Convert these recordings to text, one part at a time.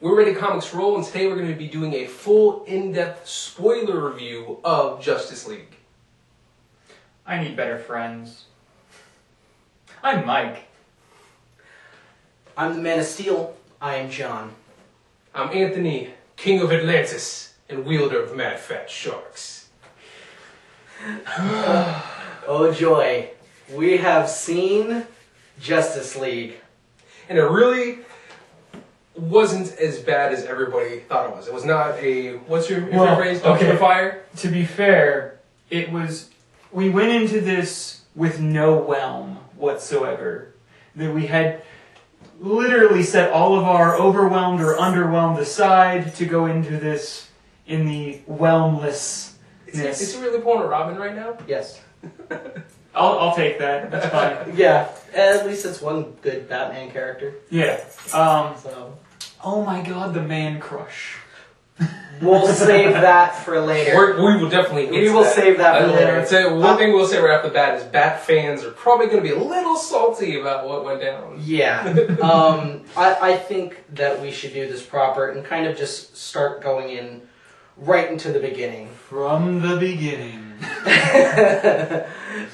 We're Ready Comics Roll, and today we're going to be doing a full, in-depth spoiler review of Justice League. I need better friends. I'm Mike. I'm the Man of Steel. I am John. I'm Anthony, King of Atlantis, and wielder of mad fat sharks. Oh joy. We have seen Justice League. And it really wasn't as bad as everybody thought it was. It was not a, what's your favorite phrase? Dumpster fire? To be fair, it was, we went into this with no whelm whatsoever. That we had literally set all of our overwhelmed or underwhelmed aside to go into this in the whelmlessness. Is he really pulling a Robin right now? Yes. I'll take that. That's fine. Yeah. At least it's one good Batman character. Yeah. So Oh my god, the man crush. we'll save that for later. We will definitely get We to will that. save that for later. I'd say one thing we'll say right off the bat is Bat fans are probably going to be a little salty about what went down. Yeah. I think that we should do this proper and kind of just start going in right into the beginning. From the beginning.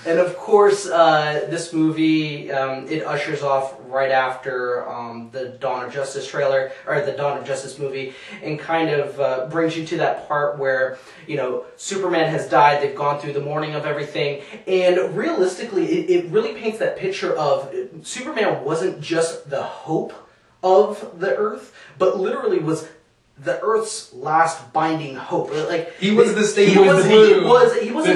And of course, this movie, it ushers off right after the Dawn of Justice trailer, or the Dawn of Justice movie, and kind of brings you to that part where, you know, Superman has died, they've gone through the mourning of everything, and realistically, it really paints that picture of Superman wasn't just the hope of the Earth, but literally was the Earth's last binding hope. Like He was the state. He wasn't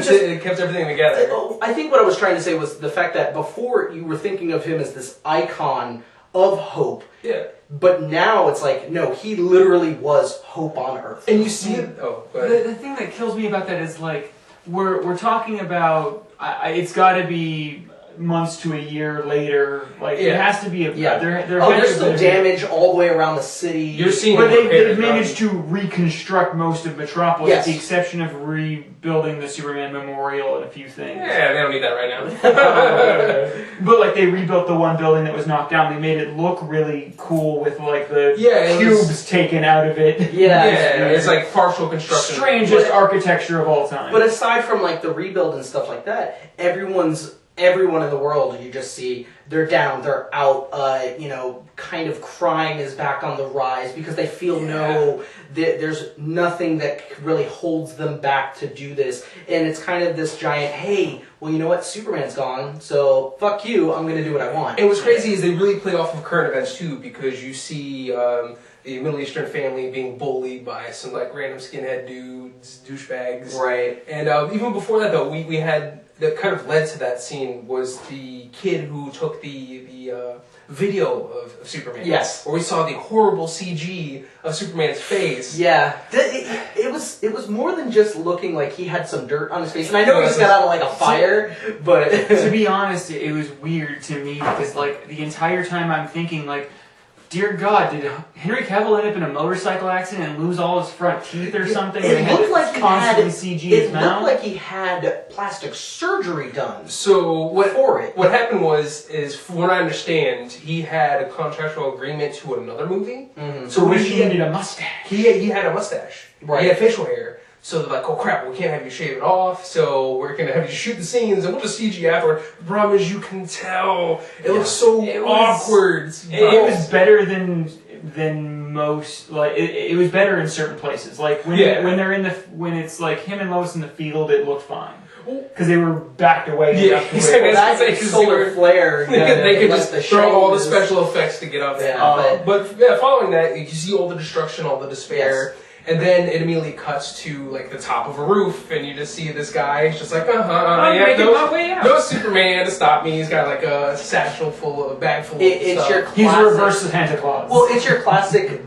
just. It kept everything together. I think what I was trying to say was the fact that before you were thinking of him as this icon of hope. Yeah. But now it's like, no, he literally was hope on Earth. And you see it. Oh, go ahead. The thing that kills me about that is like we're talking about. It's got to be months to a year later. Like it has to be a. Yeah. There's still damage all the way around the city. You're seeing, but they've managed to reconstruct most of Metropolis, Yes. with the exception of rebuilding the Superman Memorial and a few things. Yeah, they don't need that right now. But like they rebuilt the one building that was knocked down. They made it look really cool with like the it cubes taken out of it. Yeah, it's like partial construction. Strangest architecture of all time. But aside from like the rebuild and stuff like that, everyone in the world, you just see they're down, they're out, kind of crying is back on the rise because they feel there's nothing that really holds them back to do this. And it's kind of this giant, hey, well, you know what? Superman's gone, so fuck you, I'm going to do what I want. And what's crazy is they really play off of current events too, because you see the Middle Eastern family being bullied by some like random skinhead dudes, douchebags. Right. And even before that though, we had, that kind of led to that scene was the kid who took the video of Superman. Yes. Where we saw the horrible CG of Superman's face. Yeah. It was more than just looking like he had some dirt on his face. And I know he just got out of like a fire, but to be honest, it was weird to me because like the entire time I'm thinking like, dear God, did Henry Cavill end up in a motorcycle accident and lose all his front teeth or something? It looked like his mouth. looked like he had plastic surgery done. So what happened is, from what I understand, he had a contractual agreement to another movie. Mm-hmm. So he needed a mustache. He had a mustache. Right. He had facial hair. So they're like, oh crap, we can't have you shave it off, so we're going to have you shoot the scenes, and we'll just CG afterward. The problem is, you can tell, it looks so awkward. It was better than most, like, it was better in certain places. Like, when when it's like him and Lois in the field, it looked fine. Because they were backed away. Yeah, exactly. That's like solar flare. They could just throw all the special effects to get up there. Yeah, but following that, you see all the destruction, all the despair. Yes. And then it immediately cuts to like the top of a roof, and you just see this guy. He's just like, no Superman to stop me. He's got like a satchel bag full of stuff. He's a reverse Santa Claus. Well, it's your classic,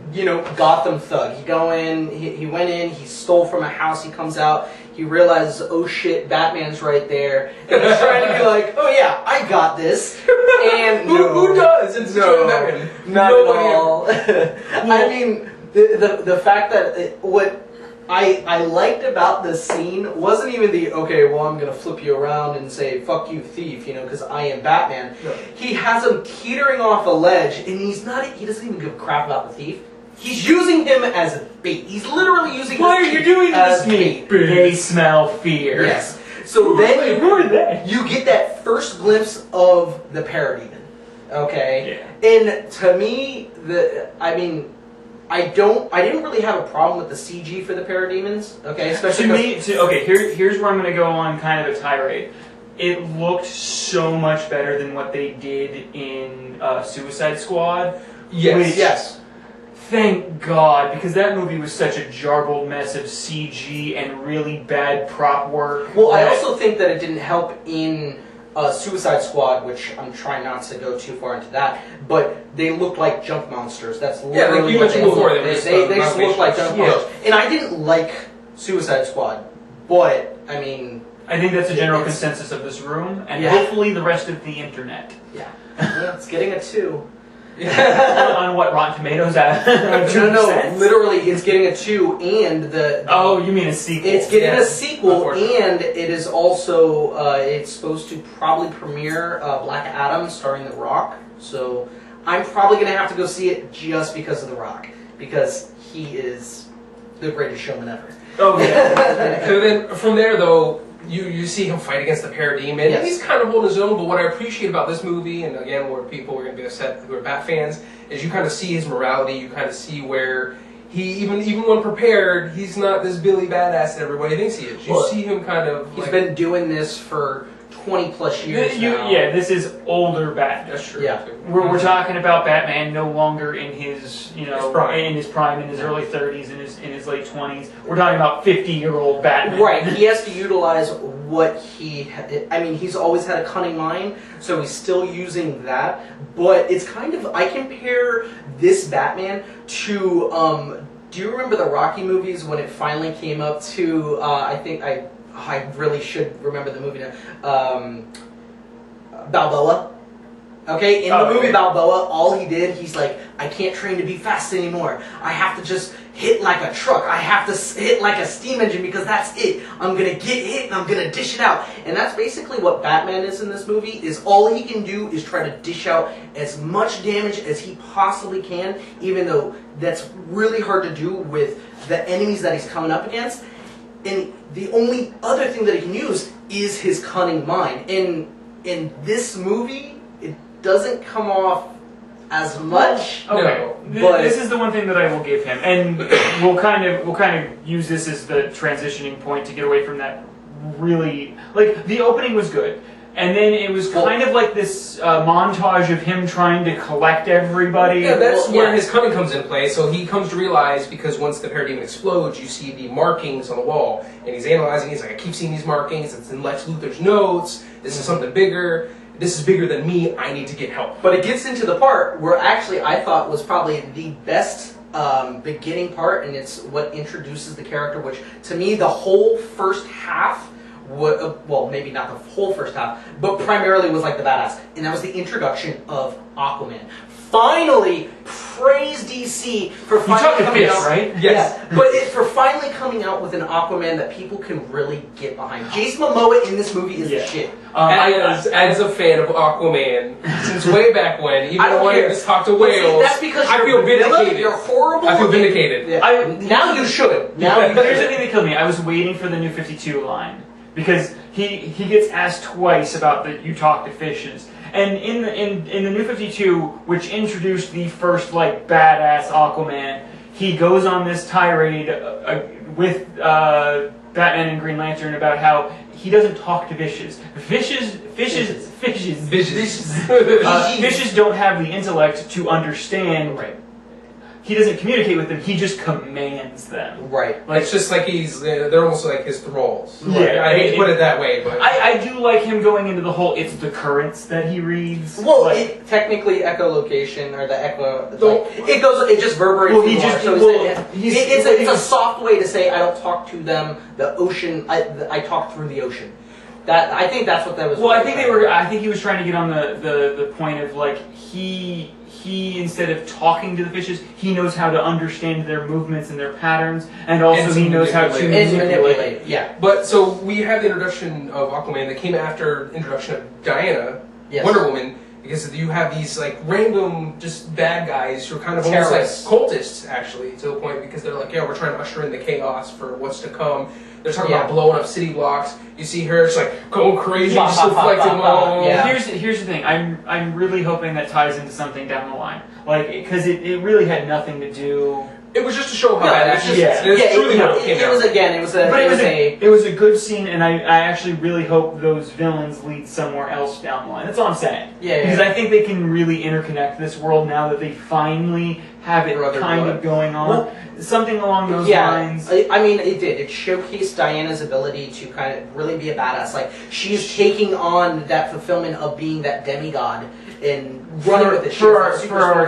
Gotham thug. You go in, he went in, he stole from a house, he comes out, he realizes, oh shit, Batman's right there, and he's trying to be like, oh yeah, I got this. And who does? It's Batman. Not at all. I mean, the fact that what I liked about this scene wasn't even the, okay, well, I'm going to flip you around and say, fuck you, thief, because I am Batman. No. He has him teetering off a ledge, and he doesn't even give a crap about the thief. He's using him as bait. He's literally using. Why are you doing this to me? Bait. They smell fear. Yes. So then who are they? you get that first glimpse of the parademon. Okay. Yeah. And to me, I didn't really have a problem with the CG for the parademons. Okay, especially here's where I'm going to go on kind of a tirade. It looked so much better than what they did in Suicide Squad. Yes. Thank God, because that movie was such a jarbled mess of CG and really bad prop work. Well, I also think that it didn't help in Suicide Squad, which I'm trying not to go too far into that, but they looked like junk monsters. That's literally like you mentioned before. They just looked like junk monsters. And I didn't like Suicide Squad, but, I mean... I think that's a general consensus of this room, and hopefully the rest of the internet. Yeah. It's getting a 2. On what, Rotten Tomatoes? No, literally, it's getting a 2, and the oh, you mean a sequel? It's getting a sequel, and it is also it's supposed to probably premiere Black Adam starring The Rock. So I'm probably gonna have to go see it just because of The Rock, because he is the greatest showman ever. Oh yeah. So then from there though. You see him fight against the parademon, and he's kind of holding his own, but what I appreciate about this movie, and again, where people are going to be upset who are Bat fans, is you kind of see his morality, you kind of see where he, even when prepared, he's not this Billy badass that everybody thinks he is. You see him kind of... He's been doing this for 20 plus years now. Yeah, this is older Batman. That's true. Yeah. We're talking about Batman no longer in his, prime. in his early 30s, in his late 20s. We're talking about 50-year-old Batman. Right. He has to utilize what he's always had a cunning mind, so he's still using that. But it's kind of, I compare this Batman to, do you remember the Rocky movies when it finally came up to, I really should remember the movie now. Balboa. Okay, in the movie Balboa, all he did, he's like, I can't train to be fast anymore. I have to just hit like a truck. I have to hit like a steam engine because that's it. I'm gonna get hit and I'm gonna dish it out. And that's basically what Batman is in this movie, is all he can do is try to dish out as much damage as he possibly can, even though that's really hard to do with the enemies that he's coming up against. And the only other thing that he can use is his cunning mind. In this movie, it doesn't come off as much. Okay, but this is the one thing that I will give him, and we'll kind of use this as the transitioning point to get away from that. Really, like the opening was good, and then it was kind of like this montage of him trying to collect everybody. Yeah, that's where his cunning comes into play. So he comes to realize, because once the parademon explodes, you see the markings on the wall, and he's analyzing. He's like, I keep seeing these markings. It's in Lex Luthor's notes. This is something bigger. This is bigger than me. I need to get help. But it gets into the part where actually I thought was probably the best beginning part, and it's what introduces the character, which to me the whole first half, well, maybe not the whole first half, but primarily was like the badass, and that was the introduction of Aquaman. Finally, praise DC for finally coming out. Right? Yes. Yeah, but for finally coming out with an Aquaman that people can really get behind. Jason Momoa in this movie is the shit. As a fan of Aquaman, since way back when, even though I just talked to whales, that's because I feel vindicated. You're horrible. I feel vindicated. Yeah. Now you should. Here's the thing that killed me. I was waiting for the New 52 line, because he gets asked twice about the "you talk to fishes." And in the New 52, which introduced the first like badass Aquaman, he goes on this tirade with Batman and Green Lantern about how he doesn't talk to fishes. Fishes don't have the intellect to understand. Right. He doesn't communicate with them. He just commands them. Right. Like, it's just like they're almost like his thralls. Yeah. I hate to put it that way, but I do like him going into the whole, it's the currents that he reads. Well, technically echolocation, or the echo, it just reverberates. Well, it's a soft way to say I don't talk to them. The ocean, I talk through the ocean. I think that's what that was. Well, I think he was trying to get on the point of like he instead of talking to the fishes, he knows how to understand their movements and their patterns, and also he knows how to manipulate. Yeah. But so we have the introduction of Aquaman that came after the introduction of Diana, Wonder Woman. because you have these like random just bad guys who are kind of Terrorists. almost like cultists actually to a point, because they're like, yeah, we're trying to usher in the chaos for what's to come. They're talking about blowing up city blocks. You see her just like going crazy, just deflecting. Here's the thing. I'm really hoping that ties into something down the line, like because it really had nothing to do. It was just to show how bad it is. It was a good scene, and I actually really hope those villains lead somewhere else down the line. That's all I'm saying. Because I think they can really interconnect this world now that they finally have it kind of going on. Well, something along those lines. I mean, it did. It showcased Diana's ability to kind of really be a badass. Like, she's taking on that fulfillment of being that demigod and running with it. For our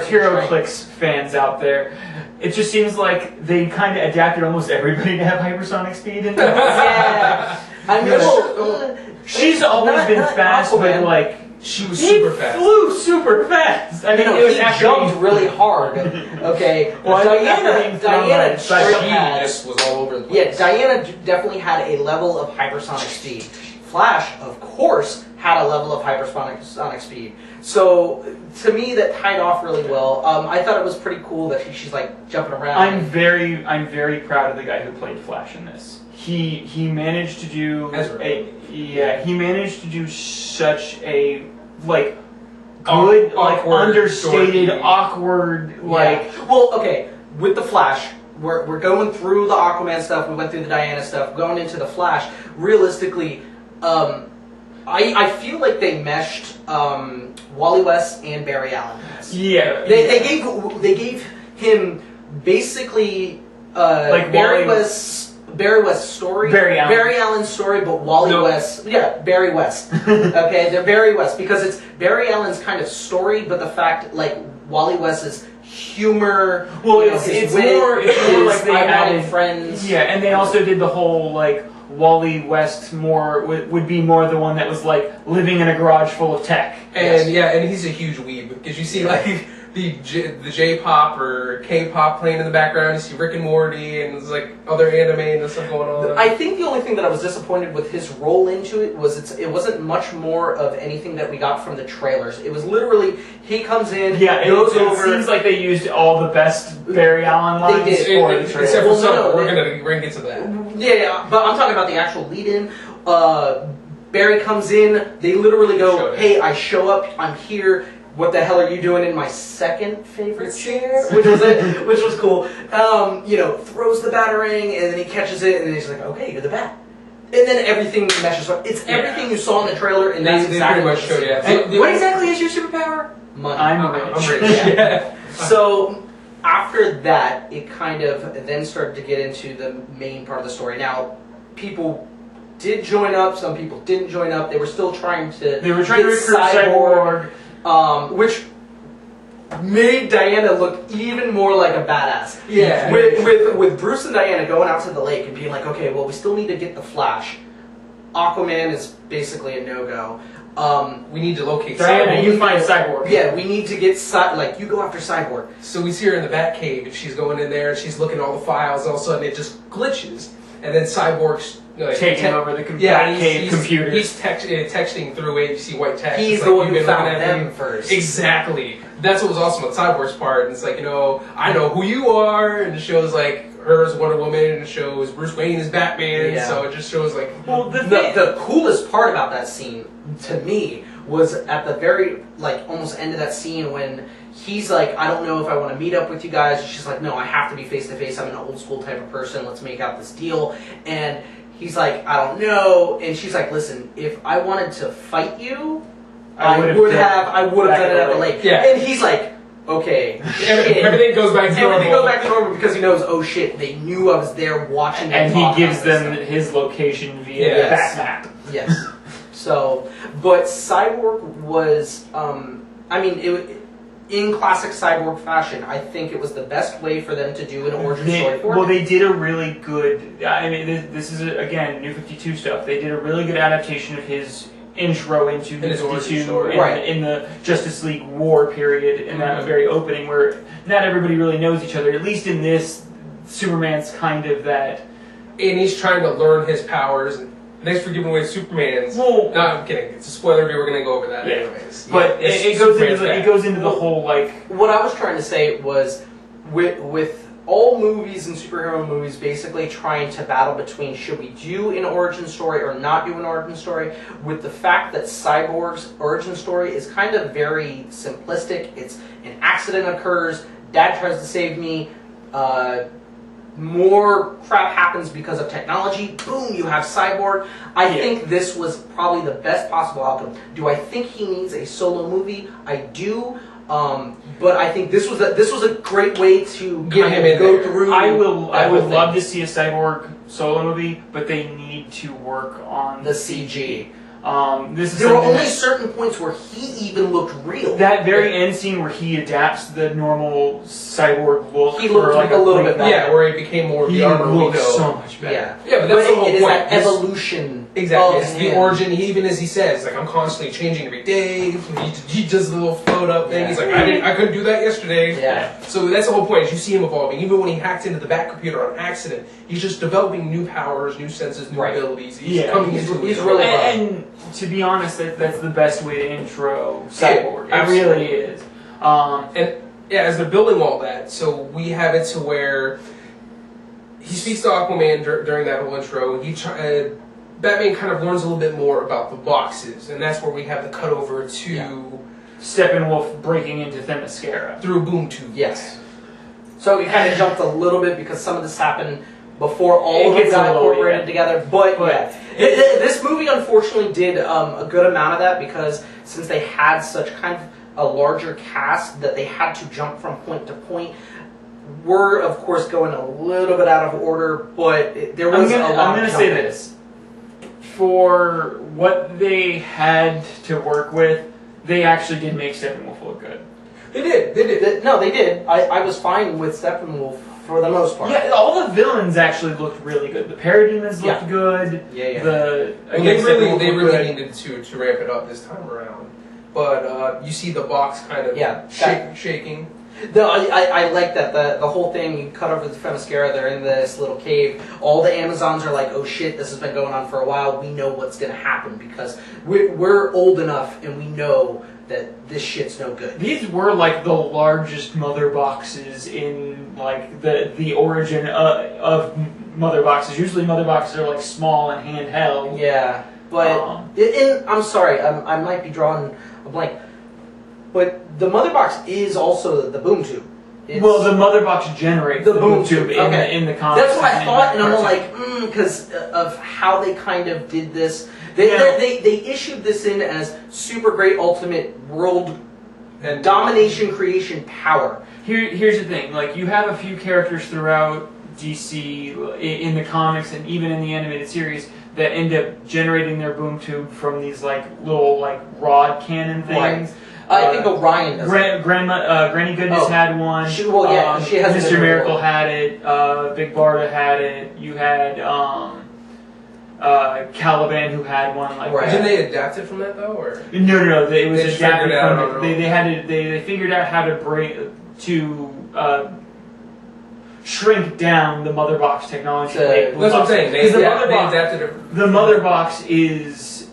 HeroClix fans out there, it just seems like they kind of adapted almost everybody to have hypersonic speed. And I mean, she's always been fast, but like she was super fast. Flew super fast. I mean, it was jumped really hard. Okay, well, Diana just was all over the place. Yeah, Diana definitely had a level of hypersonic speed. Flash, of course, had a level of hypersonic speed. So, to me, that tied off really well. I thought it was pretty cool that she's like jumping around. I'm very proud of the guy who played Flash in this. He managed to do he managed to do such a like good, like understated, awkward, like. Well, okay, with the Flash. We're going through the Aquaman stuff. We went through the Diana stuff. Going into the Flash, realistically, I feel like they meshed Wally West and Barry Allen. They gave him basically like Barry West's story, Barry Allen's story, but West, Barry West. Okay, they're Barry West because it's Barry Allen's kind of story, but the fact like Wally West's humor. Well, it's more like they added friends. Yeah, and they also did the whole like. Wally West would be more the one that was like living in a garage full of tech. And and he's a huge weeb because you see like the J-pop or K-pop playing in the background. You see Rick and Morty and there's like other anime and stuff going on. I think the only thing that I was disappointed with his role into it was it wasn't much more of anything that we got from the trailers. It was literally he comes in, goes over. It seems like they used all the best Barry Allen lines for the trailer. Except for some, we're gonna get to that. Yeah, but I'm talking about the actual lead-in. Barry comes in. They literally go, "Hey, I show up. I'm here. What the hell are you doing in my second favorite chair?" Which was cool. Throws the batarang and then he catches it and then he's like, "Okay, you're the bat." And then everything meshes up. It's everything you saw in the trailer, and that's exactly what showed you. What exactly is your superpower? Money. I'm rich. So after that, it kind of then started to get into the main part of the story. Now, people did join up. Some people didn't join up. They were still trying to. They were trying to recruit Cyborg. Which made Diana look even more like a badass. Yeah. With Bruce and Diana going out to the lake and being like, okay, well, we still need to get the Flash. Aquaman is basically a no-go. We need to locate Diana, Cyborg. you find Cyborg. Yeah, we need to get you go after Cyborg. So we see her in the Batcave, and she's going in there, and she's looking at all the files, and all of a sudden it just glitches. And then Cyborg's taking over the Batcave computer. He's texting through it, you see white text. He's the one who found them first. Exactly. That's what was awesome with Cyborg's part. And it's like, I know who you are, and it shows like her as Wonder Woman, and it shows Bruce Wayne as Batman, so it just shows like... Well, the coolest part about that scene, to me, was at the very, almost end of that scene when he's like, I don't know if I want to meet up with you guys. And she's like, no, I have to be face-to-face. I'm an old-school type of person. Let's make out this deal. And he's like, I don't know. And she's like, listen, if I wanted to fight you, I would have done it at the lake. Yeah. And he's like, okay. Everything goes back to normal. Everything goes back to normal because he knows, oh shit, they knew I was there watching them. And he gives them his location via the bat map. Yes. So, but Cyborg was, in classic Cyborg fashion, I think it was the best way for them to do an origin story for him. Well, they did a really good, this is, again, New 52 stuff. They did a really good adaptation of his intro into New 52 in the Justice League War period, in that very opening where not everybody really knows each other. At least in this, Superman's kind of that... And he's trying to learn his powers, Thanks for giving away Superman's. Well, no, I'm kidding. It's a spoiler review. We're going to go over that anyways. But it goes into the whole, like... What I was trying to say was, with all movies and superhero movies basically trying to battle between should we do an origin story or not do an origin story, with the fact that Cyborg's origin story is kind of very simplistic. It's an accident occurs, dad tries to save me, more crap happens because of technology, boom, you have Cyborg. I think this was probably the best possible outcome. Do I think he needs a solo movie? I do. But I think this was a great way to get him in go through. I would love to see a Cyborg solo movie, but they need to work on the CG. There were only certain points where he even looked real. That very end scene where he adapts the normal Cyborg look. He looked like a little bit better. Yeah, where he became more of the armor we know. So much better. Yeah, but that's the whole point. It is point. that evolution. Exactly. It's the origin. Even as he says, like, I'm constantly changing every day. He does the little float up thing. He's like, I couldn't do that yesterday. Yeah. So that's the whole point. Is you see him evolving. Even when he hacked into the back computer on accident, he's just developing new powers, new senses, new abilities. He's coming into. He's really. And to be honest, that's the best way to intro Cyborg. It really is. And yeah, as they're building all that, so we have it to where he speaks to Aquaman during that whole intro. Batman kind of learns a little bit more about the boxes, and that's where we have the cut over to Steppenwolf breaking into Themyscira through a boom tube. Yes. So we kind of jumped a little bit because some of this happened before all of it got incorporated together. But this movie unfortunately did a good amount of that because since they had such kind of a larger cast that they had to jump from point to point. We're of course going a little bit out of order, but there was a lot. I'm going to say this. For what they had to work with, they actually did make Steppenwolf look good. They did. No, they did. I was fine with Steppenwolf for the most part. Yeah, all the villains actually looked really good. The Parademons looked good. Yeah. They really needed to ramp it up this time around. But you see the box kind of shaking. No, I like that. The whole thing, you cut over the Themyscira, they're in this little cave. All the Amazons are like, oh shit, this has been going on for a while. We know what's going to happen because we're old enough and we know that this shit's no good. These were like the largest mother boxes in like the origin of mother boxes. Usually mother boxes are like small and handheld. Yeah, but I'm sorry, I might be drawing a blank. But the mother box is also the boom tube. Well, the mother box generates the boom tube in the comics. That's what I thought, and I'm like, because of how they kind of did this. They issued this in as super great ultimate world and domination creation power. Here's the thing, like you have a few characters throughout DC in the comics and even in the animated series that end up generating their boom tube from these like little like rod cannon things. Right. I think Orion does Granny Goodness had one. She has Mr. Miracle had it. Big Barda had it. You had Caliban who had one. Like Didn't they adapt it from that though, or no? It was adapted from it. They figured out how to shrink down the mother box technology. That's what I'm saying. They adapted it. The mother box is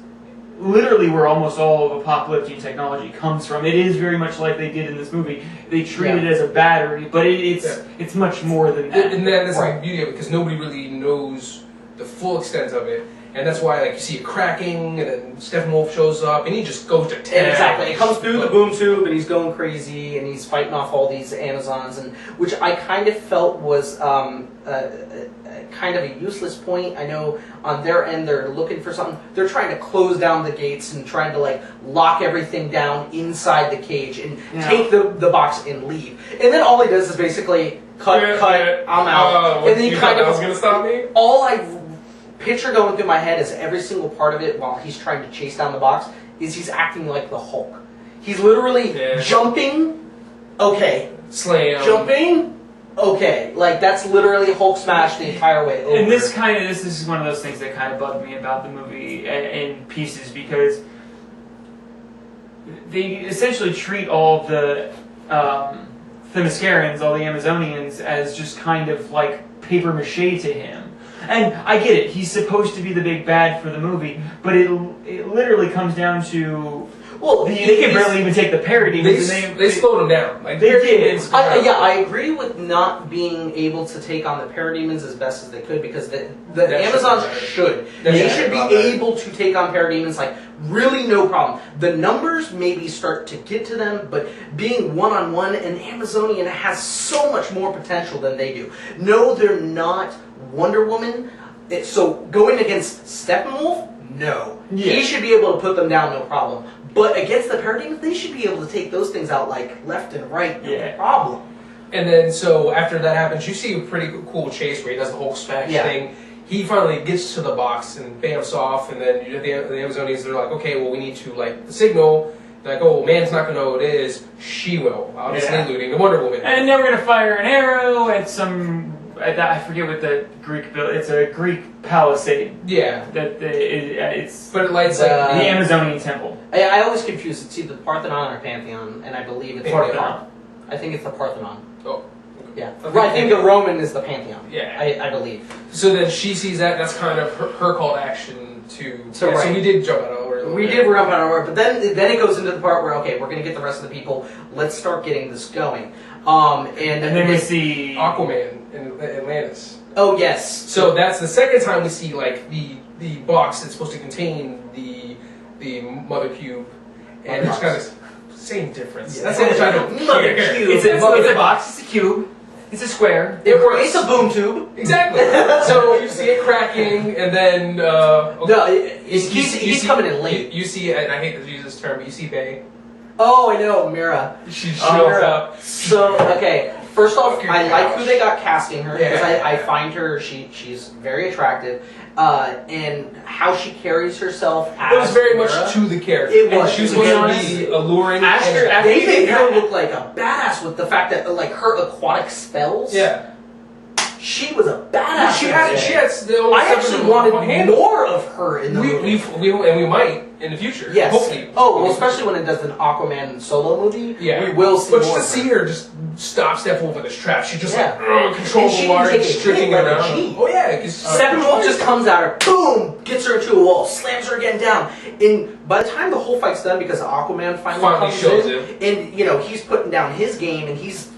literally where almost all of apocalyptic technology comes from. It is very much like they did in this movie. They treat it as a battery, but it's much more than that. And that's the beauty of it, because nobody really knows the full extent of it. And that's why, like, you see it cracking, and then Steppenwolf shows up, and he just goes to town. Exactly. It comes through the boom tube, and he's going crazy, and he's fighting off all these Amazons, and which I kind of felt was kind of a useless point. I know on their end they're looking for something. They're trying to close down the gates and trying to like lock everything down inside the cage and take the box and leave. And then all he does is basically cut, I'm out. And then you thought that was going to stop me? All I picture going through my head is every single part of it while he's trying to chase down the box is he's acting like the Hulk. He's literally jumping, slam, jumping, like that's literally Hulk smash the entire way over. And this is one of those things that kind of bugged me about the movie in pieces, because they essentially treat all the Themyscirans, all the Amazonians, as just kind of like paper mache to him. And I get it, he's supposed to be the big bad for the movie, but it literally comes down to... Well, they can barely even take the parademons. They slowed them down. Like, they did. I agree with not being able to take on the parademons as best as they could, because the Amazons should. They should be able to take on parademons, like, really no problem. The numbers maybe start to get to them, but being one-on-one, an Amazonian has so much more potential than they do. No, they're not Wonder Woman. So going against Steppenwolf, no. Yeah. He should be able to put them down, no problem. But against the parademons, they should be able to take those things out like left and right, no problem. And then, so after that happens, you see a pretty cool chase where he does the whole smash thing. He finally gets to the box and bamps off, and then the Amazonians, they're like, okay, well, we need to, like, the signal. They're like, oh, man's not going to know what it is. She will. Obviously looting the Wonder Woman. And then we're going to fire an arrow at some... I forget what the Greek build. It's a Greek palisade. Yeah. It's but it lights the Amazonian temple. I always confuse. It's either Parthenon or Pantheon, and I believe it's Parthenon. I think it's the Parthenon. Oh. Yeah. Okay. Right, I think the Roman is the Pantheon. Yeah. I believe. So then she sees that. That's kind of her call to action to. So we did jump out over. We did jump out over, but then it goes into the part where okay, we're going to get the rest of the people. Let's start getting this going. And then we see Aquaman in Atlantis. Oh yes. So that's the second time we see like the box that's supposed to contain the mother cube, and it's kind of same difference. Yeah. That's how much I don't Mother cube. It's a box. It's a cube. It's a square. It works. It's a boom tube. Exactly. So you see it cracking, and then he's coming in late. You see, and I hate to use this term, but you see Bay. Oh, I know, Mira. She shows up. So, okay, first off, I like who they got casting her, because I find her, she's very attractive, and how she carries herself as it was very Mira, much to the character. It was. She was supposed to be alluring. They made her look like a badass with the fact that, like, her aquatic spells. Yeah. She was a badass. She had I actually wanted more of her in the movie. We might in the future. Yes. Hopefully. Oh, well, especially when it does an Aquaman solo movie. Yeah. We will see more. But just to see her just stop Steppenwolf in this trap, she just control the water, streaking around. Oh yeah. Steppenwolf just comes at her, boom, gets her into a wall, slams her again down. And by the time the whole fight's done, because Aquaman finally comes in, and he's putting down his game, and he's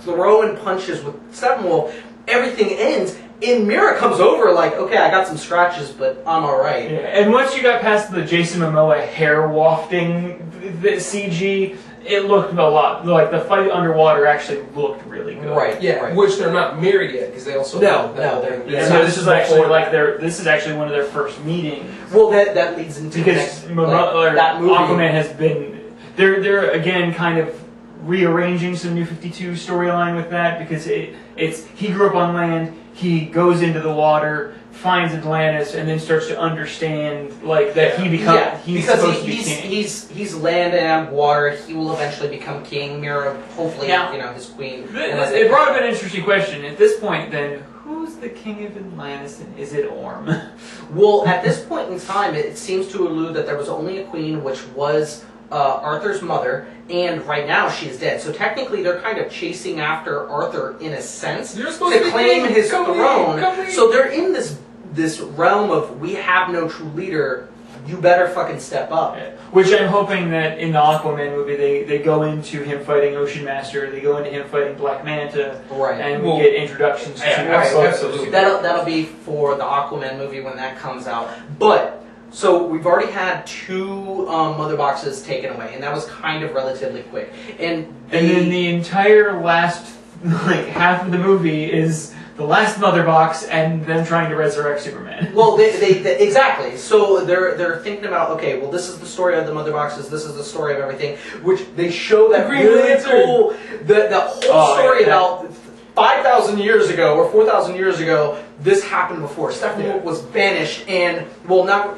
throwing punches with Steppenwolf. Everything ends, and Mira comes over like, okay, I got some scratches, but I'm alright. Yeah. And once you got past the Jason Momoa hair wafting the CG, it looked a lot like the fight underwater actually looked really good. Right. Yeah. Right. Which they're not married yet because they also no. So this is actually like this is actually one of their first meetings. Well, that leads into because that movie. Aquaman has been they're again kind of rearranging some New 52 storyline with that because he grew up on land, he goes into the water, finds Atlantis, and then starts to understand like that he becomes he's supposed to be king. He's land and water. He will eventually become king. Mira, hopefully, his queen. It brought up an interesting question. At this point, then, who's the king of Atlantis, and is it Orm? Well, at this point in time, it seems to allude that there was only a queen, which was Arthur's mother, and right now she is dead. So technically, they're kind of chasing after Arthur in a sense to claim his throne. So they're in this realm of we have no true leader. You better fucking step up. Which I'm hoping that in the Aquaman movie they go into him fighting Ocean Master, they go into him fighting Black Manta, and we get introductions to absolutely. That'll be for the Aquaman movie when that comes out. But so we've already had 2 mother boxes taken away, and that was kind of relatively quick. And then the entire last half of the movie is the last mother box and them trying to resurrect Superman. Well, they exactly. So they're thinking about, okay, well, this is the story of the mother boxes. This is the story of everything, which they show that really cool the whole story about 5,000 years ago or 4,000 years ago. This happened before. Steppenwolf was banished, and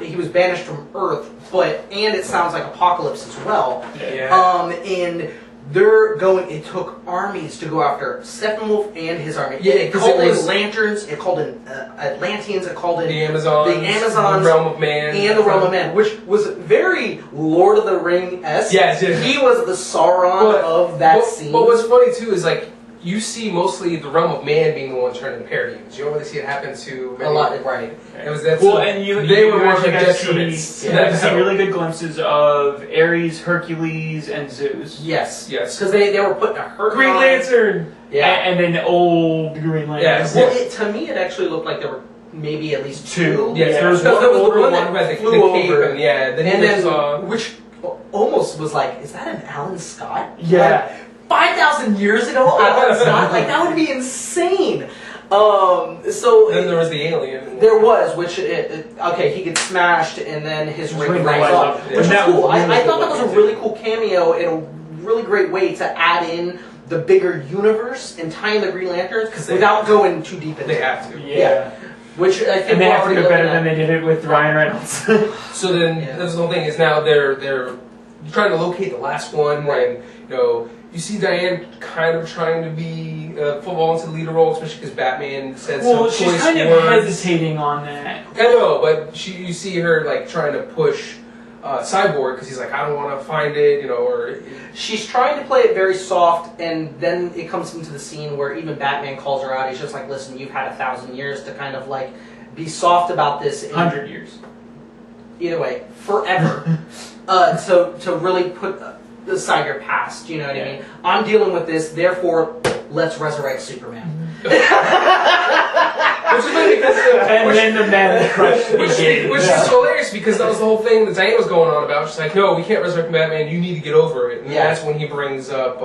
he was banished from Earth, and it sounds like Apocalypse as well. Yeah. And they're going. It took armies to go after Steppenwolf and his army. Yeah, it called in lanterns. It called in Atlanteans. It called in the Amazons, the Realm of Man, and the Realm of Man, which was very Lord of the Ring-esque. Yes, he was the Sauron of that scene. But what's funny too is like you see mostly the realm of man being the one turning the parademons. You don't really see it happen to a lot, right? It was that. Well, and they were more actually like got to detriments. see really good glimpses of Ares, Hercules, and Zeus. Yes. Because they were putting a hurt Green on. Lantern! Yeah. And then old Green Lantern. Yes. Well, to me, it actually looked like there were maybe at least two. Yes, Yeah. there was Because there was the older one one that with flew the cape, over. and then which almost was like, is that an Alan Scott? Yeah. Like, 5,000 years ago, Alan Scott? Like, that would be insane. So then there was the alien. there was, which okay, he gets smashed, and then his ring ring rides rides up, up, which was yeah. cool. That was I really thought that cool was a really cool cameo and a really great way to add in the bigger universe and tie in the Green Lanterns without going too deep into it. They have to. Yeah. Which I think And they we're have to already do it better looking than at. they did it with Ryan Reynolds. So then that's the whole thing is now they're trying to locate the last one, Right. and you see Diane kind of trying to be football into the leader role, especially because Batman said Well, some she's choice kind of words. hesitating on that. I know, but you see her like trying to push Cyborg because he's like, I don't want to find it, or She's trying to play it very soft, and then it comes into the scene where even Batman calls her out. He's just like, listen, you've had 1,000 years to kind of like be soft about this. 100 years. Either way, forever. To really put aside your past, you know what I mean? I'm dealing with this, therefore, let's resurrect Superman. which is funny because Then the man crush which is hilarious because that was the whole thing that Diane was going on about. She's like, no, we can't resurrect Batman. You need to get over it. And that's when he brings up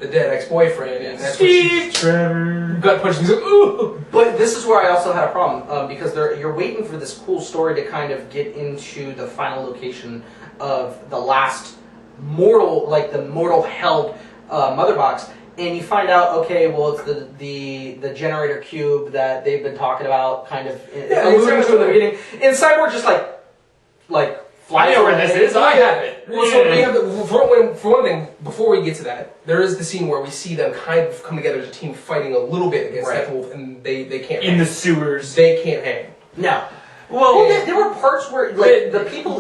the dead ex-boyfriend, and that's when she Trevor. gut punches. He's like, ooh. But this is where I also had a problem, because you're waiting for this cool story to kind of get into the final location of the last mortal, like the mortal held mother box, and you find out, okay, well, it's the generator cube that they've been talking about, kind of alluding to in the beginning, and Cyborg just like I know where this is. I have it. Well, so we have for one thing, before we get to that, there is the scene where we see them kind of come together as a team fighting a little bit against Steppenwolf, and they can't In hang. the sewers. They can't hang. No. Well, there were parts where like the people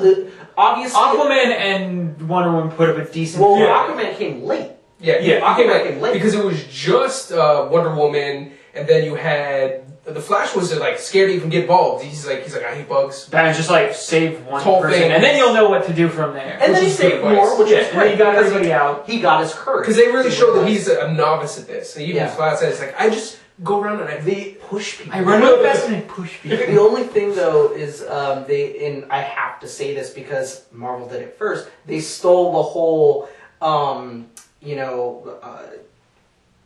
obviously Aquaman and Wonder Woman put up a decent Well, fight. Aquaman came late. Yeah, Aquaman came late because it was just Wonder Woman, and then you had the Flash was like scared to even get involved. He's like I hate bugs. Batman's just like save one Whole person, thing. and then you'll know what to do from there. And then he is good saved advice. more, which is and great. he got because everybody out. He got his courage. Because they really show that he's a novice at this. And even Yeah. Flash said, it's like, I just go around and I push people. I run really fast and I push people. The only thing though is and I have to say this because Marvel did it first. They stole the whole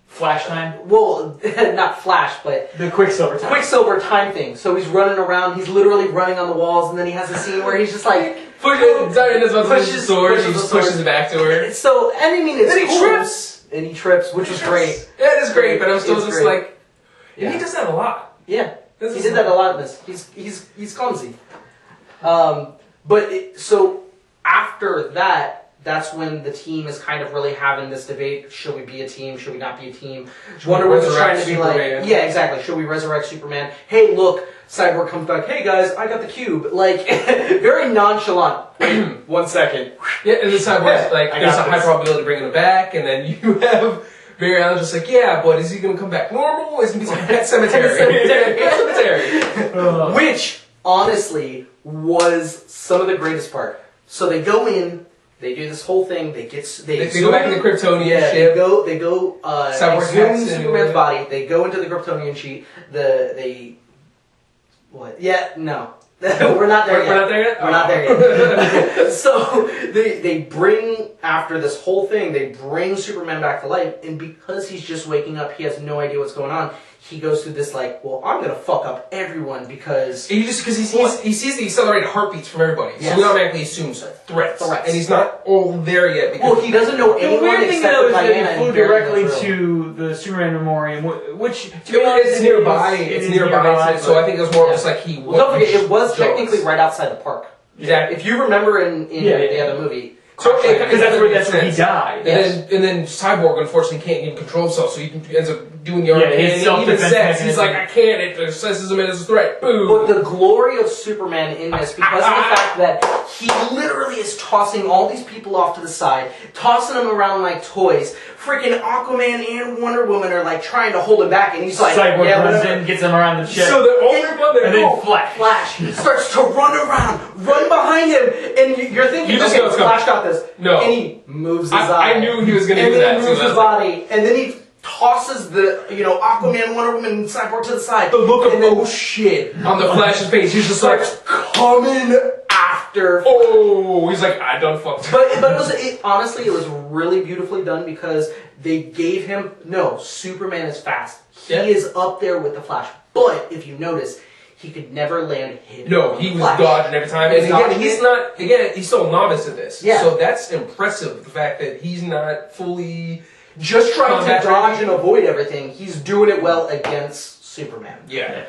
Flash time. well, not Flash, but The Quicksilver time. Quicksilver time thing. So he's running around. He's literally running on the walls, and then he has a scene where he's just like Diane is about to push the sword, pushes he the just sword. pushes it back to her. So, and I mean, it's Then he cool. trips. And he trips, which was great. Yeah, it is great, but I'm still It's just great. like, Yeah. he does that a lot. Yeah, This he is did that a lot in this. He's clumsy. So after that, that's when the team is kind of really having this debate: should we be a team? Should we not be a team? Wonder Woman's trying to be Superman? like, yeah, exactly. Should we resurrect Superman? Hey, look, Cyborg comes back. Hey guys, I got the cube. Like very nonchalant. Wait, 1 second. Yeah, and the Cyborg's like, I there's a got high this. probability of bringing him back, and then you have Barry Allen just like, yeah, but is he going to come back normal? Is he going to be like Pet Cemetery? Cemetery. Which honestly was some of the greatest part. So they go in. They do this whole thing. They go back in the Kryptonian Yeah, ship. they go. Cyborg Zoom hacks into Superman's it. body. They go into the Kryptonian sheet. What? Yeah, no. We're not there yet. We're not there yet? We're not there yet. So they bring, after this whole thing, they bring Superman back to life, and because he's just waking up, he has no idea what's going on. He goes through this like, well, I'm gonna fuck up everyone because He just because he sees the accelerated heartbeats from everybody, Yes. so he automatically assumes threats, and he's not all there yet. Because well, he doesn't know The anyone weird thing except though for is that Diana it flew and Barry directly knows her. to the Superman Memoriam, which to be honest, it's nearby. it It's is nearby, so I think it was more just like he. Well, don't forget, it was jokes. technically right outside the park. Exactly. If you remember in the other movie, So because that's where he died. And then Cyborg unfortunately can't even control himself, so he ends up doing the arcade. His self-defense mechanism. He's like, I can't. It assesses him as a threat. Boom. But the glory of Superman in this, because of the fact that he literally is tossing all these people off to the side, tossing them around like toys. Freaking Aquaman and Wonder Woman are like trying to hold him back, and he's like, Cyborg runs in, gets him around the chest. So the only one that then Flash starts to run behind him, and you're thinking, You just okay, know it's Flash got this. No. And he moves his eye. I knew he was going to do that. And then he moves his body, and then he tosses the, Aquaman, Wonder Woman, and Cyborg to the side. The look of, oh shit, on the Flash's face. He's just like, coming after. oh, he's like, I done fucked. But honestly, it was really beautifully done because they gave him, Superman is fast. He is up there with the Flash. But if you notice, he could never land hit. No, he was dodging every time. And again, he's still a novice at this. Yeah. So that's impressive, the fact that he's not fully just trying to dodge and avoid everything. He's doing it well against Superman. Yeah.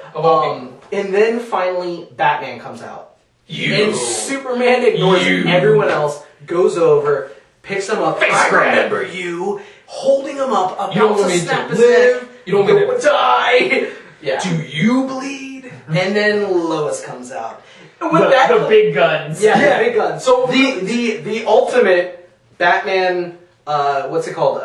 And then finally, Batman comes out. You. And Superman ignores everyone else, goes over, picks him up. I remember you holding him up, about to snap his neck. You don't mean to die. Yeah. Do you bleed? And then Lois comes out. With the big guns. Yeah, the big guns. So the ultimate Batman, what's it called?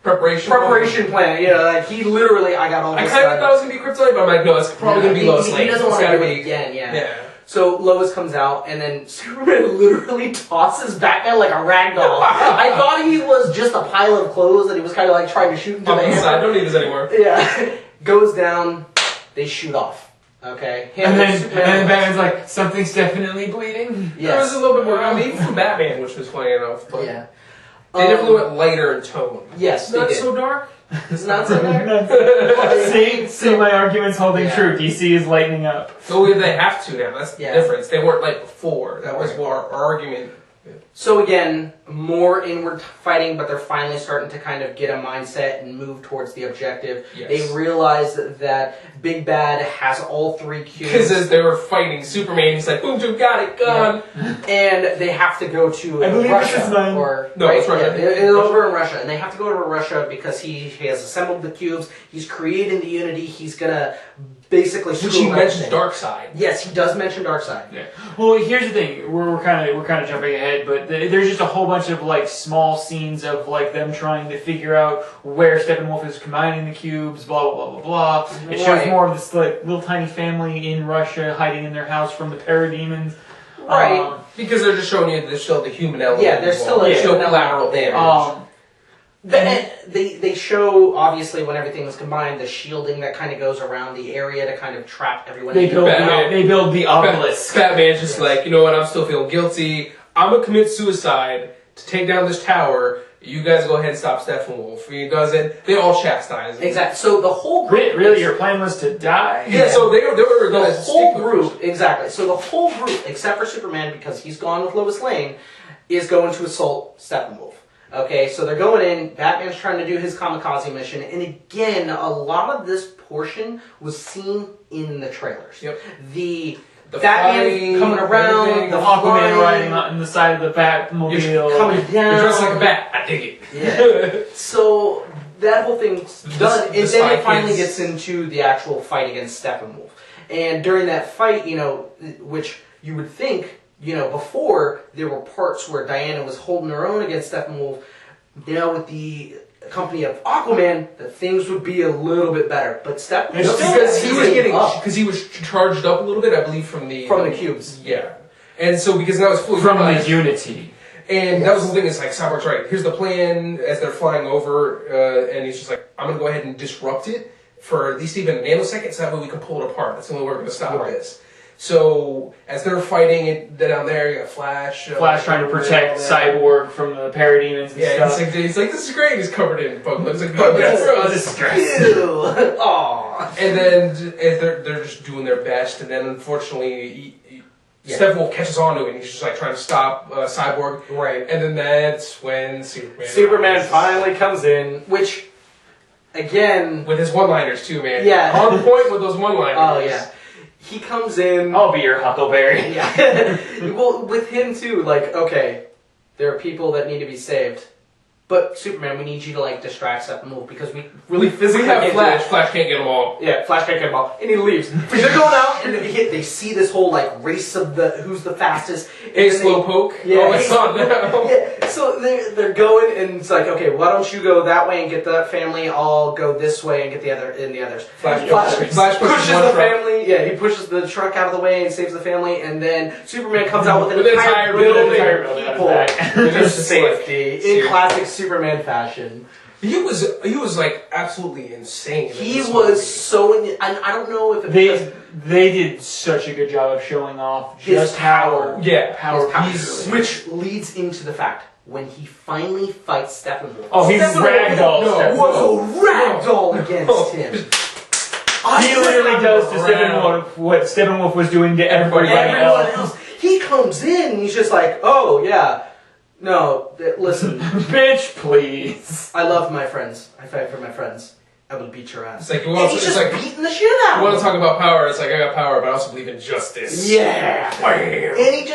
Preparation plan. Like he literally, I got all this. I kind of thought it was going to be Kryptonite, but I'm like, no, it's probably going to be Lois Lane. He doesn't want to do it again, yeah. So Lois comes out, and then Superman literally tosses Batman like a ragdoll. I thought he was just a pile of clothes that he was kind of like trying to shoot into the air. I don't need this anymore. Yeah. Goes down, they shoot off. Okay. And then Batman's like, something's definitely bleeding. Yes. There was a little bit more, even from Batman, which was funny enough. But yeah. They definitely went lighter in tone. Yes, Not so dark. It's not so dark. See my argument's holding true. DC is lightening up. So they have to now. That's the difference. They weren't like before. That was our argument. So again, more inward fighting, but they're finally starting to kind of get a mindset and move towards the objective. Yes. They realize that Big Bad has all 3 cubes. Because as they were fighting Superman, he's like, boom, boom, got it, gone. Yeah. And they have to go to Russia. It's Russia. It's over in Russia. And they have to go to Russia because he has assembled the cubes. He's created the Unity. He's going to basically Which he mentions Darkseid. Yes, he does mention Darkseid. Yeah. Well, here's the thing. We're kind of jumping ahead, but there's just a whole bunch of like small scenes of like them trying to figure out where Steppenwolf is combining the cubes. Blah blah blah blah blah. It shows more of this like little tiny family in Russia hiding in their house from the parademons. Right. Because they're just showing you there's still the human element. Yeah, there's still a human collateral damage. They show, obviously, when everything was combined, the shielding that kind of goes around the area to kind of trap everyone. They build the obelisk. Batman's just like, you know what, I'm still feeling guilty. I'm going to commit suicide to take down this tower. You guys go ahead and stop Steppenwolf. He does it. They all chastise him. Exactly. So the whole group... Really? Your plan was to die? Yeah, so they were going to whole group, exactly. So the whole group, except for Superman, because he's gone with Lois Lane, is going to assault Steppenwolf. Okay, so they're going in, Batman's trying to do his kamikaze mission, and again, a lot of this portion was seen in the trailers. Yep. The Batman coming around, the Aquaman riding on the side of the Batmobile. Coming down. You're dressed like a bat. I dig it. Yeah. So that whole thing's done, and then it finally gets into the actual fight against Steppenwolf. And during that fight, which you would think, before there were parts where Diana was holding her own against Steppenwolf, now with the company of Aquaman, that things would be a little bit better. But Steppenwolf, because he was charged up a little bit, I believe, from the cubes. Yeah, and so because that was fully from the Unity. And that was the thing, it's like, Cyborg's right, here's the plan as they're flying over, and he's just like, I'm going to go ahead and disrupt it for at least even a nanosecond, so that way we can pull it apart. That's the only way we're going to stop this. So, as they're fighting it down there, you got Flash. Flash trying to protect Cyborg from the parademons and stuff. He's like, this is great, he's covered in bug lips. Like, this is great. Aww. And then they're just doing their best, and then unfortunately, Steppenwolf catches on to it, and he's just like trying to stop Cyborg. Right. And then that's when Superman finally comes in, which, again... With his one-liners, too, man. Yeah. On point with those one-liners. Oh, yeah. He comes in... I'll be your Huckleberry. Yeah. Well, with him, too, like, okay, there are people that need to be saved. But Superman, we need you to like distract Steppenwolf because we really physically have can't Flash. do it. Flash can't get them all. Yeah, Flash can't get them all, and he leaves. But they're going out and they see this whole like race of who's the fastest. A slow poke. Yeah, Oh, it's on now. Yeah. So they're going and it's like, okay, why don't you go that way and get that family? I'll go this way and get the others. Flash pushes the family. Yeah, he pushes the truck out of the way and saves the family, and then Superman comes out with an entire building of people just safety in classic Superman fashion. He was like absolutely insane. He was so. And I don't know if they did such a good job of showing off just power. Power. Which leads into the fact when he finally fights Steppenwolf. Oh, he's ragdoll. Was a ragdoll against him. He literally does to Steppenwolf what Steppenwolf was doing to everybody else. He comes in and he's just like, oh yeah. No, listen. Bitch, please. I love my friends. I fight for my friends. I will beat your ass. It's like, and he's just beating the shit out of him. You want to talk about power, it's like, I got power, but I also believe in justice. Yeah. Bam. And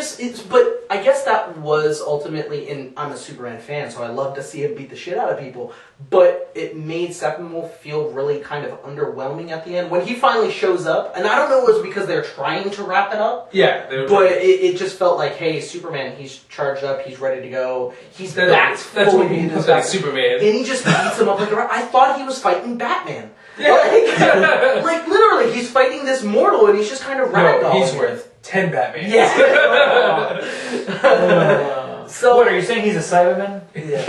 but I guess that was ultimately, I'm a Superman fan, so I love to see him beat the shit out of people, but it made Steppenwolf feel really kind of underwhelming at the end. When he finally shows up, and I don't know if it was because they're trying to wrap it up, but it just felt like, hey, Superman, he's charged up, he's ready to go, he's back fully in his back. Superman. And he just beats him up like a rat. I thought he was fighting Batman. Yeah. Like literally, he's fighting this mortal, and he's just kind of ragdoll. No, he's worth 10 Batmans. Yeah. So, what are you saying? He's a Cyberman? Yeah.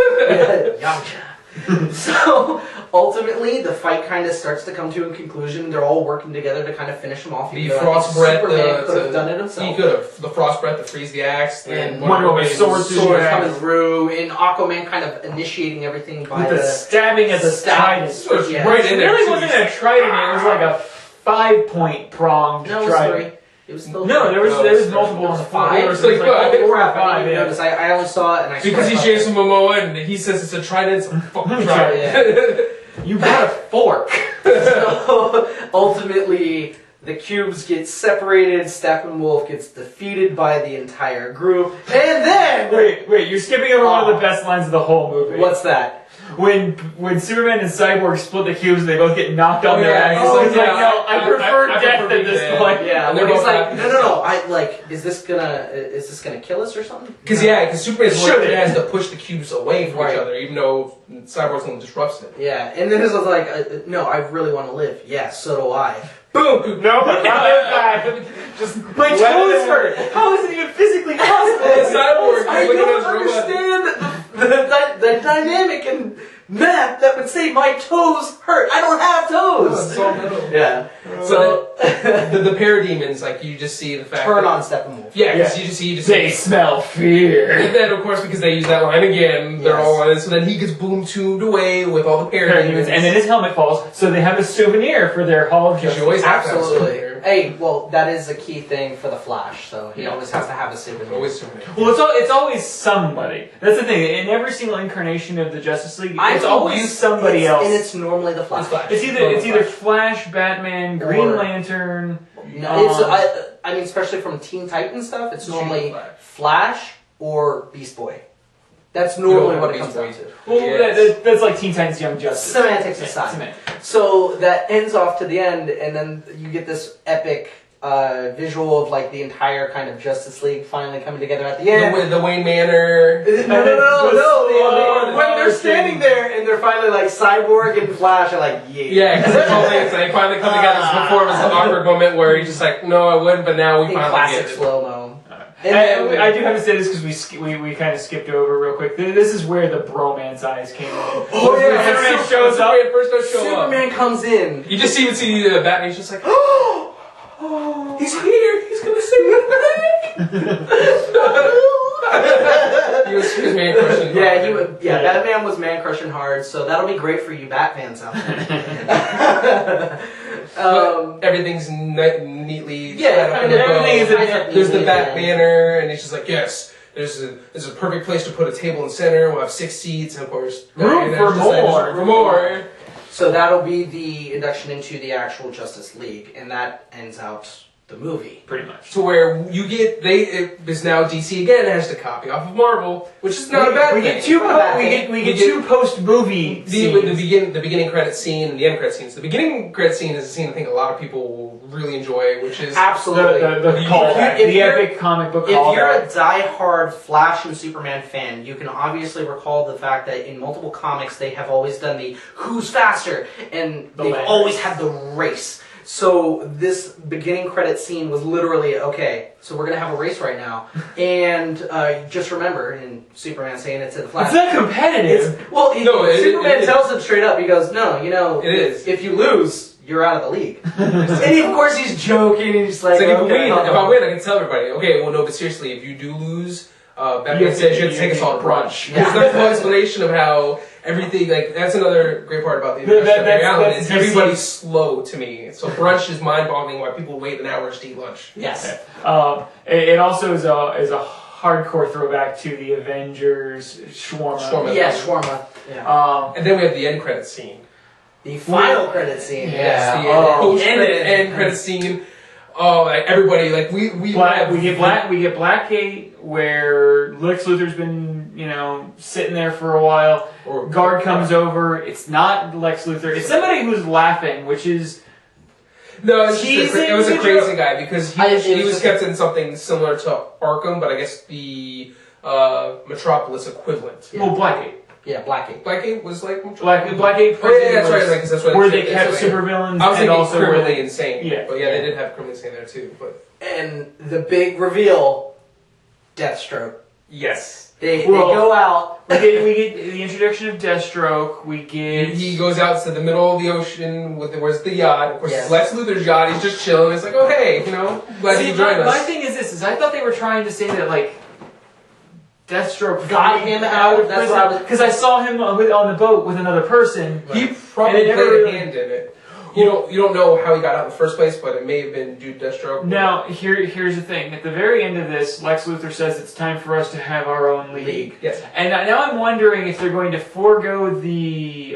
So ultimately, the fight kind of starts to come to a conclusion. They're all working together to kind of finish him off. The Frost Breath could have done it himself. He could have. The Frost Breath to freeze the axe. And Wonder Woman's sword coming through, and Aquaman kind of initiating everything by the stabbing at the trident. Yeah. Right in it there. Really wasn't a trident. It was like a 5-point pronged trident. It was still no, there was multiple ones. 5. It was like 5. I only saw it and I because he's Jason Momoa and he says it's a trident. It's a fucking trident. You got a fork. So ultimately, the cubes get separated. Steppenwolf gets defeated by the entire group, and then wait, you're skipping over one of the best lines of the whole movie. What's that? When Superman and Cyborg split the cubes and they both get knocked on their ass. He's like, no, I prefer death at this point. Yeah, and he's like, no. Is this gonna kill us or something? Because Superman's one that has to push the cubes away from each other, even though Cyborg's one disrupts it. Yeah, and then his was like, no, I really want to live. Yeah, so do I. Boom! No, not that. Just my toes hurt. How is it even physically possible? Cyborg. I don't understand the dynamic and math that would say my toes hurt. I don't have toes. It's all metal. Yeah. So the parademons, like you just see the fact turn on Steppenwolf. Yeah, because you just see they smell fear. And then of course because they use that line again, they're all on it. So then he gets boom tuned away with all the parademons, and then his helmet falls. So they have a souvenir for their Hall of Justice. Absolutely. Hey, well, that is a key thing for the Flash, so he always has to have a souvenir. Always souvenir. Well, it's always somebody. That's the thing. In every single incarnation of the Justice League, it's always somebody else. And it's normally the Flash. It's either Flash, Batman, Green Lantern. No, I mean, especially from Teen Titans stuff, it's normally Flash or Beast Boy. That's normally what it comes down to. Well, that's like Teen Titans Young Justice. Semantics aside. So that ends off to the end, and then you get this epic visual of like the entire kind of Justice League finally coming together at the end. The Wayne Manor. No. When they're standing there and they're finally like Cyborg and Flash are like, yeah, because they finally come together. So before it was an awkward moment where he's just like, no, I wouldn't, but now we finally get it. Slow mo. I do have to say this because we kind of skipped over real quick. This is where the bromance eyes came in. Oh yeah, Superman shows up. Superman comes in. You just even see the Batman. He's just like, oh, he's here. He's gonna save me back. He was man crushing. Yeah, Batman was man crushing hard. So that'll be great for you Bat fans out there. Everything's neatly. Everything is. There's the Bat Banner, and it's just like, yes, there's a perfect place to put a table in the center. We'll have 6 seats, and of course, room for more. So that'll be the induction into the actual Justice League, and that ends out the movie. Pretty much. To where you get, because now DC again has to copy off of Marvel, which is not a bad thing. We get two post-movie scenes. The beginning credit scene and the end credit scenes. The beginning credit scene is a scene I think a lot of people will really enjoy, which is... Absolutely. The epic comic book callback. If you're a die-hard Flash and Superman fan, you can obviously recall the fact that in multiple comics they have always done the who's faster, and they've always had the race. So this beginning credit scene was literally, okay, so we're going to have a race right now. And just remember, in Superman saying it to the Flash... It's not competitive. Superman tells him straight up, he goes, no, it is. If you lose, you're out of the league. And of course he's joking, and he's like... It's like, if I win, I can tell everybody, okay, well, no, but seriously, if you do lose, Batman says you have to take us all to brunch. There's no full explanation of how... Everything, like, that's another great part about the introduction of Barry Allen, is everybody's slow to me. So brunch is mind-boggling why people wait an hour to eat lunch. Yes. It also is a hardcore throwback to the Avengers shawarma. Yes, shawarma. Yeah. And then we have the end credit scene. The final credit scene. Yes, the end credit scene. Oh, like everybody, like we get Blackgate, where Lex Luthor's been, sitting there for a while. Guard comes over. It's not Lex Luthor. It's somebody who's laughing, which is... No, it was a crazy guy, because he was kept in something similar to Arkham, but I guess the Metropolis equivalent. Yeah. Well, Blackgate. Yeah, Blackgate. Blackgate was like... Blackgate that's right. That's what where they kept supervillains. I was thinking also criminally insane. Yeah. But yeah, they did have criminally insane there too. But and the big reveal, Deathstroke. Yes. They go out. We get the introduction of Deathstroke. He goes out to the middle of the ocean where's the yacht. Of course, it's Lex Luthor's yacht. He's just chilling. It's like, oh hey, glad you joined us. My thing is this: I thought they were trying to say that like Deathstroke got him out of prison because I saw him on the boat with another person. He probably played a hand in it. You don't know how he got out in the first place, but it may have been due to Deathstroke. Now, here's the thing. At the very end of this, Lex Luthor says it's time for us to have our own league. Yes. And now I'm wondering if they're going to forego the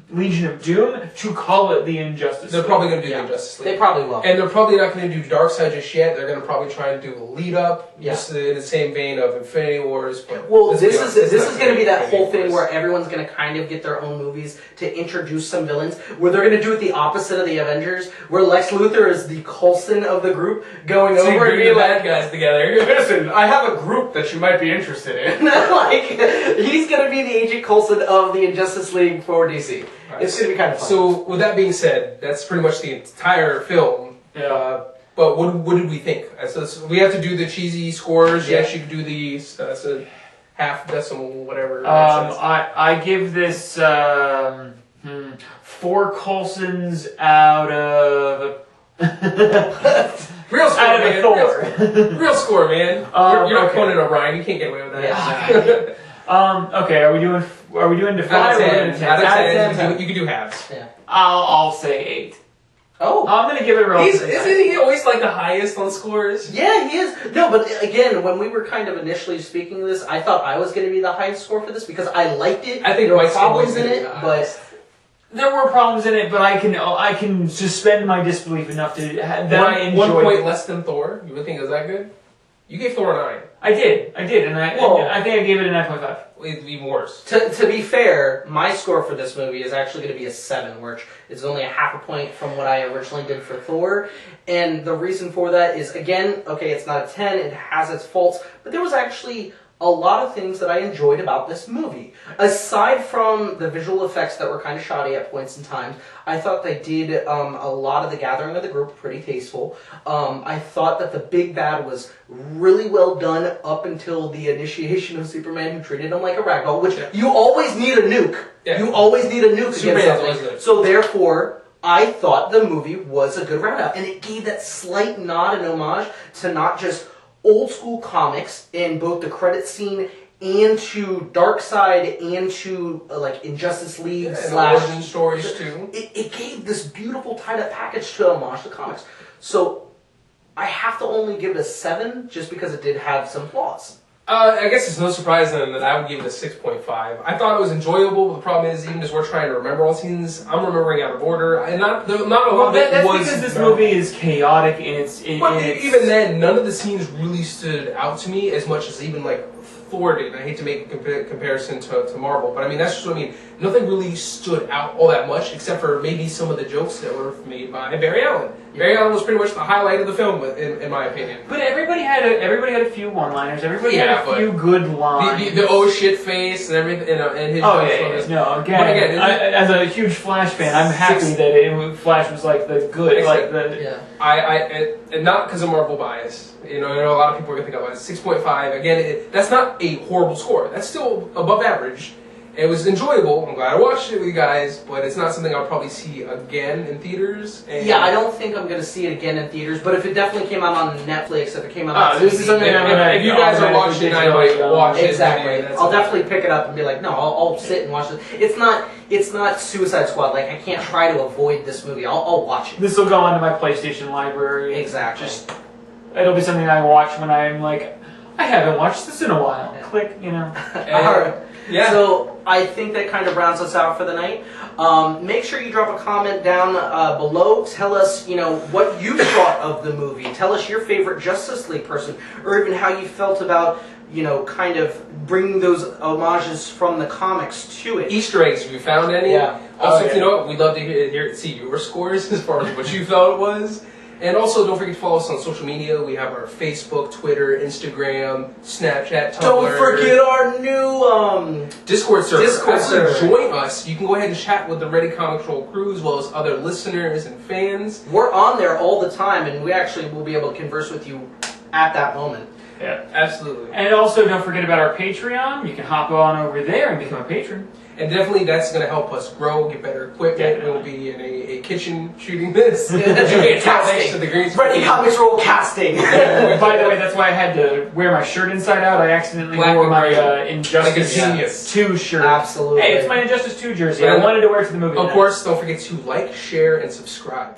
Legion of Doom to call it the Injustice League. They're probably going to do the Injustice League. They probably will. And they're probably not going to do Darkseid just yet. They're going to probably try and do a lead-up, just in the same vein of Infinity Wars. But this is going to be that whole thing where everyone's going to kind of get their own movies to introduce some villains, where they're going to do it the opposite of the Avengers, where Lex Luthor is the Coulson of the group, going over and being bad guys together. Listen, I have a group that you might be interested in. He's going to be the Agent Coulson of the Injustice League for DC. Right. It's going to be kind of fun. So, with that being said, that's pretty much the entire film. Yeah. But what did we think? So we have to do the cheesy scores. Yes, you could do the half decimal, whatever. I give this 4 Coulsons out of... Real score, man. Thor. Real score, man. You're not Conan O'Brien. You can't get away with that. Yeah. Okay, are we doing define? Out of 10. You can do halves. Yeah. I'll say 8. Oh, I'm gonna give it a relative. Isn't he always like the highest on scores? Yeah, he is. No, but again, when we were kind of initially speaking of this, I thought I was going to be the highest score for this because I liked it. I think there were problems in it, but there were problems in it. But I can suspend my disbelief enough that I enjoyed 1 point less than Thor. You would think is that good? You gave Thor a 9. I did, and I think I gave it a 9.5. It'd be worse. To be fair, my score for this movie is actually going to be a 7, which is only a half a point from what I originally did for Thor. And the reason for that is, again, okay, it's not a 10, it has its faults, but there was actually a lot of things that I enjoyed about this movie. Aside from the visual effects that were kind of shoddy at points in time, I thought they did a lot of the gathering of the group pretty tasteful. I thought that the big bad was really well done up until the initiation of Superman, who treated him like a ragdoll, which you always need a nuke. Yeah. You always need a nuke against something. So therefore, I thought the movie was a good roundup, and it gave that slight nod and homage to not just old school comics in both the credit scene and to Darkseid and to Injustice League / origin stories too. It gave this beautiful tied up package to homage to comics. So I have to only give it a 7 just because it did have some flaws. I guess it's no surprise then that I would give it a 6.5. I thought it was enjoyable, but the problem is, even as we're trying to remember all scenes, I'm remembering out of order, and not a lot of it was... because this movie is chaotic in its... Even then, none of the scenes really stood out to me as much as even, like, Thor did. I hate to make a comparison to Marvel, but I mean, that's just what I mean. Nothing really stood out all that much, except for maybe some of the jokes that were made by Barry Allen. Barry Allen was pretty much the highlight of the film, in my opinion. But everybody had a few one-liners. Everybody had a few good lines. The oh shit face and everything, and his. Oh yeah. No, again, as a huge Flash fan, I'm happy that Flash was like the good, like the. Yeah. And not because of Marvel bias. You know, a lot of people are gonna think about it. 6.5. Again, that's not a horrible score. That's still above average. It was enjoyable. I'm glad I watched it with you guys, but it's not something I'll probably see again in theaters. And yeah, I don't think I'm going to see it again in theaters, but if it definitely came out on Netflix, if it came out on this is something if you guys are watching, I might watch it. Exactly. I'll definitely pick it up and be like, no, I'll sit and watch it. It's not Suicide Squad. Like, I can't try to avoid this movie. I'll watch it. This will go onto my PlayStation library. Exactly. It'll be something I watch when I'm like, I haven't watched this in a while. Yeah. Click, you know. All right. Yeah. So I think that kind of rounds us out for the night. Make sure you drop a comment down below. Tell us, what you thought of the movie. Tell us your favorite Justice League person, or even how you felt about, kind of bringing those homages from the comics to it. Easter eggs, have you found any? Yeah. Also, you know what? We'd love to see your scores as far as what you felt it was. And also, don't forget to follow us on social media. We have our Facebook, Twitter, Instagram, Snapchat, Tumblr. Don't forget our new Discord server. Join us. You can go ahead and chat with the ReadyComicsRoll Crew as well as other listeners and fans. We're on there all the time, and we actually will be able to converse with you at that moment. Yeah, absolutely. And also, don't forget about our Patreon. You can hop on over there and become a patron. And definitely that's going to help us grow, get better equipment. We'll be in a kitchen shooting this. Casting. ReadyComicsRoll casting. By the way, that's why I had to wear my shirt inside out. I accidentally wore my Injustice 2 shirt. Absolutely. Hey, it's my Injustice 2 jersey. I wanted to wear it to the movie. Of course, don't forget to like, share, and subscribe.